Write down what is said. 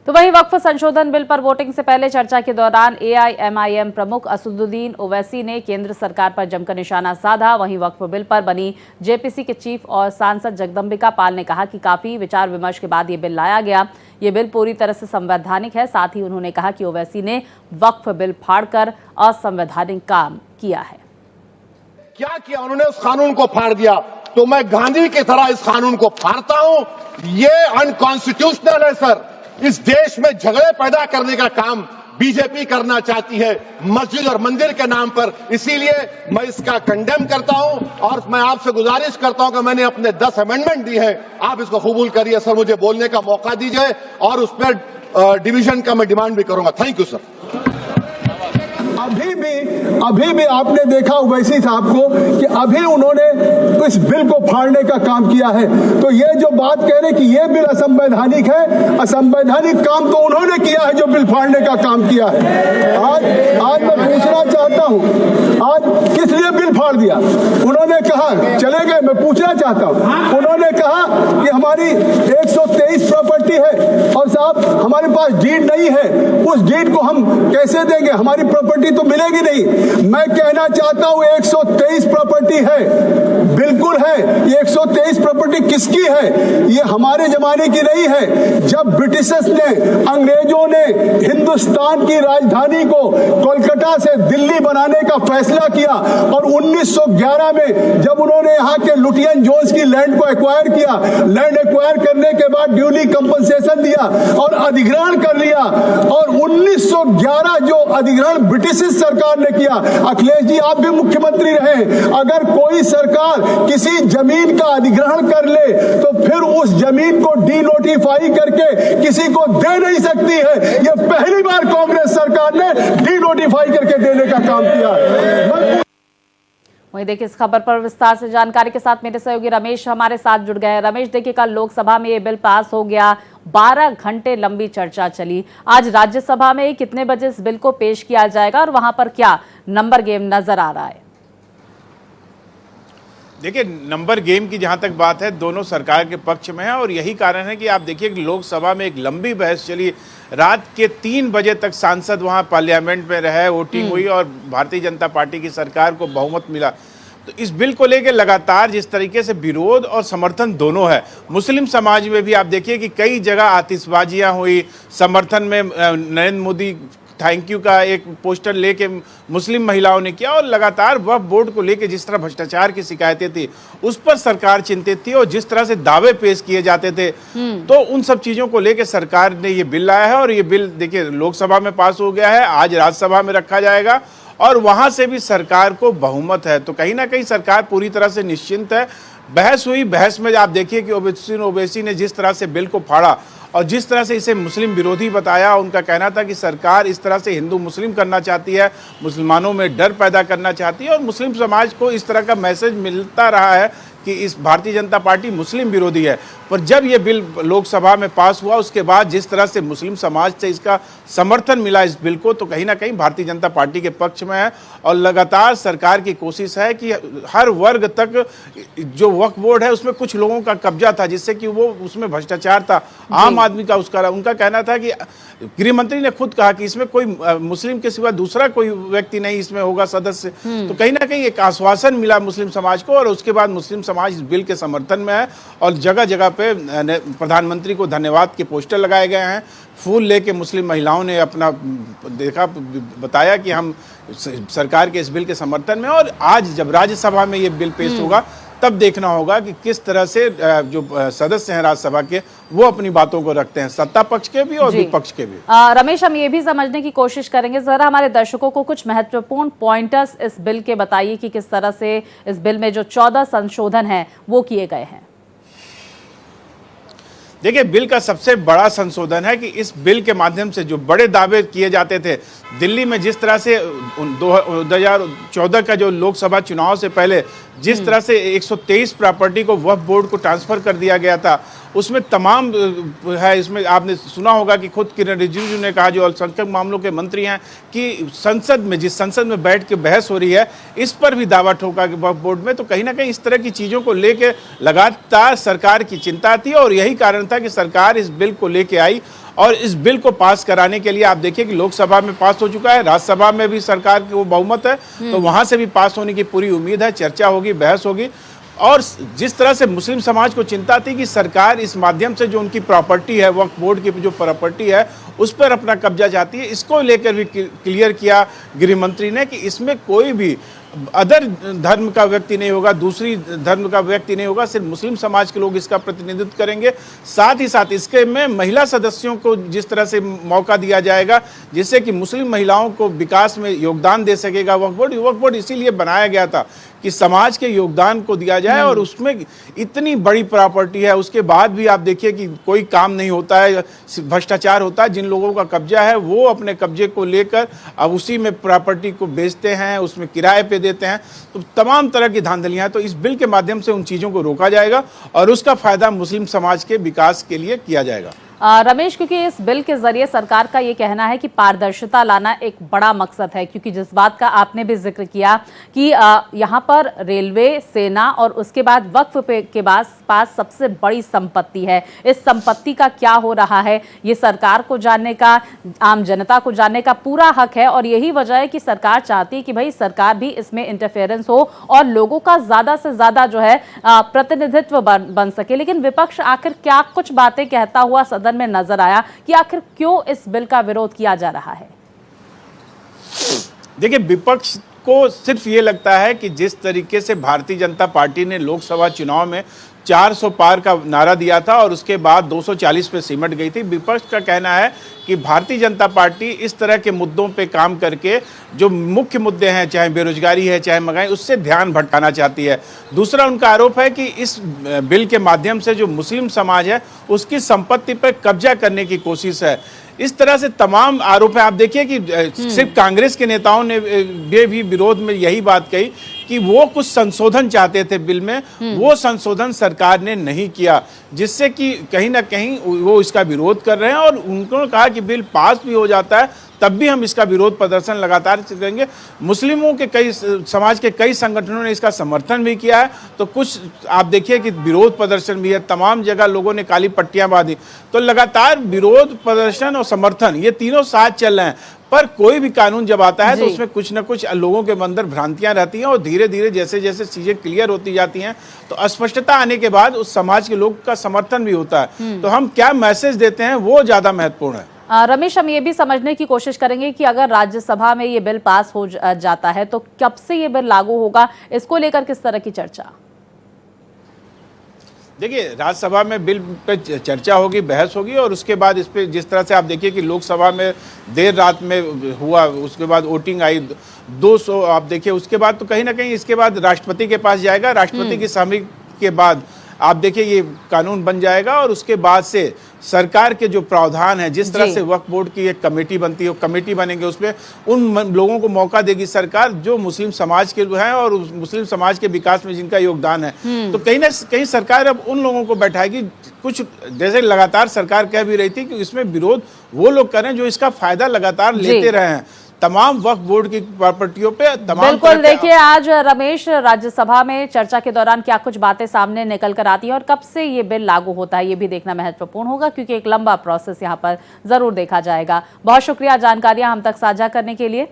तो वहीं वक्फ संशोधन बिल पर वोटिंग से पहले चर्चा के दौरान एआईएमआईएम प्रमुख असदुद्दीन ओवैसी ने केंद्र सरकार पर जमकर निशाना साधा। वहीं वक्फ बिल पर बनी जेपीसी के चीफ और सांसद जगदंबिका पाल ने कहा कि काफी विचार विमर्श के बाद ये बिल लाया गया। ये बिल पूरी तरह से संवैधानिक है। साथ ही उन्होंने कहा कि ओवैसी ने वक्फ बिल फाड़कर असंवैधानिक काम किया है। क्या किया उन्होंने? उस कानून को फाड़ दिया। तो मैं गांधी की तरह इस कानून को फाड़ता हूं। ये अनकॉन्स्टिट्यूशनल है सर। इस देश में झगड़े पैदा करने का काम बीजेपी करना चाहती है मस्जिद और मंदिर के नाम पर। इसीलिए मैं इसका कंडेम करता हूं और मैं आपसे गुजारिश करता हूं कि मैंने अपने 10 अमेंडमेंट दी है, आप इसको कबूल करिए सर। मुझे बोलने का मौका दीजिए और उस पर डिवीजन का मैं डिमांड भी करूंगा। Thank you sir. अभी भी आपने देखा ओवैसी साहब को कि अभी उन्होंने इस बिल को फाड़ने का काम किया है। तो ये जो बात कह रहे कि ये बिल असंवैधानिक है, असंवैधानिक काम तो उन्होंने किया है जो बिल फाड़ने का काम किया है। आज मैं पूछना चाहता हूं, आज किस लिए बिल फाड़ दिया? उन्होंने कहा, चले गए, मैं पूछना चाहता हूं, उन्होंने कहा कि हमारी 123 प्रॉपर्टी है और साहब हमारे पास डीड नहीं है, उस डीड को हम कैसे देंगे? हमारी प्रॉपर्टी तो मिलेगी नहीं। मैं कहना चाहता हूं 123 प्रॉपर्टी है, बिल्कुल है। ये 123 प्रॉपर्टी किसकी है? ये हमारे जमाने की नहीं है। जब ब्रिटिशर्स ने, अंग्रेजों ने हिंदुस्तान की राजधानी को कोलकाता से दिल्ली बनाने का फैसला किया और 1911 में जब उन्होंने यहाँ के लुटियन जोन्स की लैंड को एक्वायर किया, लैंड एक्वायर करने के बाद ड्यूली कंपनसेशन दिया और अधिग्रहण कर लिया। और 1911 जो अधिग्रहण ब्रिटिश सरकार ने किया, अखिलेश जी आप भी मुख्यमंत्री रहे, अगर कोई सरकार किसी जमीन का अधिग्रहण कर ले तो फिर उस जमीन को डीनोटिफाई करके किसी को दे नहीं सकती है। यह पहली बार कांग्रेस सरकार ने डीनोटिफाई करके देने का काम किया। वहीं देखिए इस खबर पर विस्तार से जानकारी के साथ मेरे सहयोगी रमेश हमारे साथ जुड़ गए हैं। रमेश, देखिए कल लोकसभा में ये बिल पास हो गया, 12 घंटे लंबी चर्चा चली। आज राज्यसभा में कितने बजे इस बिल को पेश किया जाएगा और वहां पर क्या नंबर गेम नजर आ रहा है? देखिए, नंबर गेम की जहां तक बात है, दोनों सरकार के पक्ष में है और यही कारण है कि आप देखिए कि लोकसभा में एक लंबी बहस चली। रात के 3 बजे तक सांसद वहां पार्लियामेंट में रहे, वोटिंग हुई और भारतीय जनता पार्टी की सरकार को बहुमत मिला। तो इस बिल को लेकर लगातार जिस तरीके से विरोध और समर्थन दोनों है, मुस्लिम समाज में भी आप देखिए कि कई जगह आतिशबाजियां हुई, समर्थन में नरेंद्र मोदी थैंक यू का एक पोस्टर लेके मुस्लिम महिलाओं ने किया और लगातार वक्फ बोर्ड को लेके जिस तरह भ्रष्टाचार की शिकायतें थी उस पर सरकार चिंतित थी और जिस तरह से दावे पेश किए जाते थे, तो उन सब चीजों को लेके सरकार ने ये बिल लाया है। और ये बिल देखिए लोकसभा में पास हो गया है, आज राज्यसभा में रखा जाएगा और वहां से भी सरकार को बहुमत है। तो कहीं ना कहीं सरकार पूरी तरह से निश्चिंत है। बहस हुई, बहस में आप देखिए कि ओवैसी ने जिस तरह से बिल को फाड़ा और जिस तरह से इसे मुस्लिम विरोधी बताया, उनका कहना था कि सरकार इस तरह से हिंदू मुस्लिम करना चाहती है, मुसलमानों में डर पैदा करना चाहती है और मुस्लिम समाज को इस तरह का मैसेज मिलता रहा है कि इस भारतीय जनता पार्टी मुस्लिम विरोधी है। पर जब ये बिल लोकसभा में पास हुआ उसके बाद जिस तरह से मुस्लिम समाज से इसका समर्थन मिला इस बिल को, तो कहीं ना कहीं भारतीय जनता पार्टी के पक्ष में है और लगातार सरकार की कोशिश है कि हर वर्ग तक जो वक्फ बोर्ड है उसमें कुछ लोगों का कब्जा था जिससे कि वो उसमें भ्रष्टाचार था, आम आदमी का उसका उनका कहना था कि गृह मंत्री ने खुद कहा कि इसमें कोई मुस्लिम के सिवा दूसरा कोई व्यक्ति नहीं इसमें होगा सदस्य। तो कहीं ना कहीं एक आश्वासन मिला मुस्लिम समाज को और उसके बाद मुस्लिम समाज इस बिल के समर्थन में है और जगह जगह पे प्रधानमंत्री को धन्यवाद के पोस्टर लगाए गए हैं। फूल लेके मुस्लिम महिलाओं ने अपना बताया कि हम सरकार के इस बिल के समर्थन में। और आज जब राज्यसभा में ये बिल पेश होगा तब देखना होगा कि किस तरह से जो सदस्य हैं राज्यसभा के वो अपनी बातों को रखते हैं, सत्ता पक्ष के भी और विपक्ष के भी। रमेश, हम ये भी समझने की कोशिश करेंगे, जरा हमारे दर्शकों को कुछ महत्वपूर्ण पॉइंटर्स इस बिल के बताइए कि किस तरह से इस बिल में जो 14 संशोधन हैं वो किए गए हैं। देखिए, बिल का सबसे बड़ा संशोधन है कि इस बिल के माध्यम से जो बड़े दावे किए जाते थे दिल्ली में, जिस तरह से 2014 का जो लोकसभा चुनाव से पहले जिस तरह से 123 प्रॉपर्टी को वक्फ बोर्ड को ट्रांसफर कर दिया गया था उसमें तमाम है। इसमें आपने सुना होगा कि खुद किरण रिजिजू ने कहा, जो अल्पसंख्यक मामलों के मंत्री हैं, कि संसद में, जिस संसद में बैठ के बहस हो रही है, इस पर भी दावा ठोका कि वक्फ बोर्ड में। तो कहीं ना कहीं इस तरह की चीज़ों को लेकर लगातार सरकार की चिंता थी और यही कारण था कि सरकार इस बिल को लेके आई। और इस बिल को पास कराने के लिए आप देखिए कि लोकसभा में पास हो चुका है, राज्यसभा में भी सरकार की वो बहुमत है, तो वहां से भी पास होने की पूरी उम्मीद है। चर्चा होगी, बहस होगी। और जिस तरह से मुस्लिम समाज को चिंता थी कि सरकार इस माध्यम से जो उनकी प्रॉपर्टी है, वक्फ बोर्ड की जो प्रॉपर्टी है, उस पर अपना कब्जा चाहती है, इसको लेकर भी क्लियर किया गृह मंत्री ने कि इसमें कोई भी अदर धर्म का व्यक्ति नहीं होगा, दूसरी धर्म का व्यक्ति नहीं होगा, सिर्फ मुस्लिम समाज के लोग इसका प्रतिनिधित्व करेंगे। साथ ही साथ इसके में महिला सदस्यों को जिस तरह से मौका दिया जाएगा, जिससे कि मुस्लिम महिलाओं को विकास में योगदान दे सकेगा वक्फ बोर्ड। वक्फ बोर्ड इसीलिए बनाया गया था कि समाज के योगदान को दिया जाए। और उसमें इतनी बड़ी प्रॉपर्टी है, उसके बाद भी आप देखिए कि कोई काम नहीं होता है, भ्रष्टाचार होता है। जिन लोगों का कब्जा है वो अपने कब्जे को लेकर अब उसी में प्रॉपर्टी को बेचते हैं, उसमें किराए पे देते हैं। तो तमाम तरह की धांधलियां। तो इस बिल के माध्यम से उन चीज़ों को रोका जाएगा और उसका फायदा मुस्लिम समाज के विकास के लिए किया जाएगा। रमेश, क्योंकि इस बिल के जरिए सरकार का ये कहना है कि पारदर्शिता लाना एक बड़ा मकसद है, क्योंकि जिस बात का आपने भी जिक्र किया कि यहाँ पर रेलवे, सेना और उसके बाद वक्फ के पास सबसे बड़ी संपत्ति है। इस संपत्ति का क्या हो रहा है, ये सरकार को जानने का, आम जनता को जानने का पूरा हक है। और यही वजह है कि सरकार चाहती है कि भाई सरकार भी इसमें इंटरफेरेंस हो और लोगों का ज्यादा से ज्यादा जो है प्रतिनिधित्व बन सके। लेकिन विपक्ष आखिर क्या कुछ बातें कहता हुआ सदन में नजर आया कि आखिर क्यों इस बिल का विरोध किया जा रहा है? देखिए, विपक्ष को सिर्फ ये लगता है कि जिस तरीके से भारतीय जनता पार्टी ने लोकसभा चुनाव में 400 पार का नारा दिया था और उसके बाद 240 पे सिमट गई थी, विपक्ष का कहना है कि भारतीय जनता पार्टी इस तरह के मुद्दों पे काम करके जो मुख्य मुद्दे हैं, चाहे बेरोजगारी है, चाहे महंगाई, उससे ध्यान भटकाना चाहती है। दूसरा उनका आरोप है कि इस बिल के माध्यम से जो मुस्लिम समाज है उसकी संपत्ति पर कब्जा करने की कोशिश है। इस तरह से तमाम आरोप है। आप देखिए कि सिर्फ कांग्रेस के नेताओं ने भी विरोध में यही बात कही कि वो कुछ संशोधन चाहते थे बिल में, वो संशोधन सरकार ने नहीं किया, जिससे कि कहीं ना कहीं वो इसका विरोध कर रहे हैं। और उन्होंने कहा कि बिल पास भी हो जाता है तब भी हम इसका विरोध प्रदर्शन लगातार करेंगे। मुस्लिमों के कई समाज के कई संगठनों ने इसका समर्थन भी किया है, तो कुछ आप देखिए कि विरोध प्रदर्शन भी है। तमाम जगह लोगों ने काली पट्टियां बांधी। तो लगातार विरोध प्रदर्शन और समर्थन, ये तीनों साथ चल रहे हैं। पर कोई भी कानून जब आता है तो उसमें कुछ ना कुछ लोगों के अंदर भ्रांतियां रहती हैं और धीरे धीरे जैसे जैसे चीजें क्लियर होती जाती हैं तो स्पष्टता आने के बाद उस समाज के लोग का समर्थन भी होता है। तो हम क्या मैसेज देते हैं वो ज्यादा महत्वपूर्ण है। रमेश, हम ये भी समझने की कोशिश करेंगे कि अगर राज्यसभा में ये बिल पास हो जाता है तो कब से ये बिल लागू होगा, इसको लेकर किस तरह की चर्चा? देखिए, राज्यसभा में बिल पे चर्चा होगी, बहस होगी और उसके बाद इस पे जिस तरह से आप देखिए कि लोकसभा में देर रात में हुआ, उसके बाद वोटिंग आई 200, आप देखिए उसके बाद तो कहीं ना कहीं इसके बाद राष्ट्रपति के पास जाएगा। राष्ट्रपति की सहमति के बाद आप देखिए ये कानून बन जाएगा और उसके बाद से सरकार के जो प्रावधान है, जिस तरह से वक्फ बोर्ड की एक कमेटी बनती है, कमेटी बनेंगे, उसमें उन लोगों को मौका देगी सरकार जो मुस्लिम समाज के हैं और मुस्लिम समाज के विकास में जिनका योगदान है। तो कहीं ना कहीं सरकार अब उन लोगों को बैठाएगी। कुछ जैसे लगातार सरकार कह भी रही थी कि इसमें विरोध वो लोग करें जो इसका फायदा लगातार लेते रहे हैं तमाम वक्फ बोर्ड की प्रॉपर्टियों पे। तमाम बिल्कुल, देखिए आज रमेश, राज्यसभा में चर्चा के दौरान क्या कुछ बातें सामने निकल कर आती हैं और कब से ये बिल लागू होता है, ये भी देखना महत्वपूर्ण होगा, क्योंकि एक लंबा प्रोसेस यहाँ पर जरूर देखा जाएगा। बहुत शुक्रिया जानकारियां हम तक साझा करने के लिए।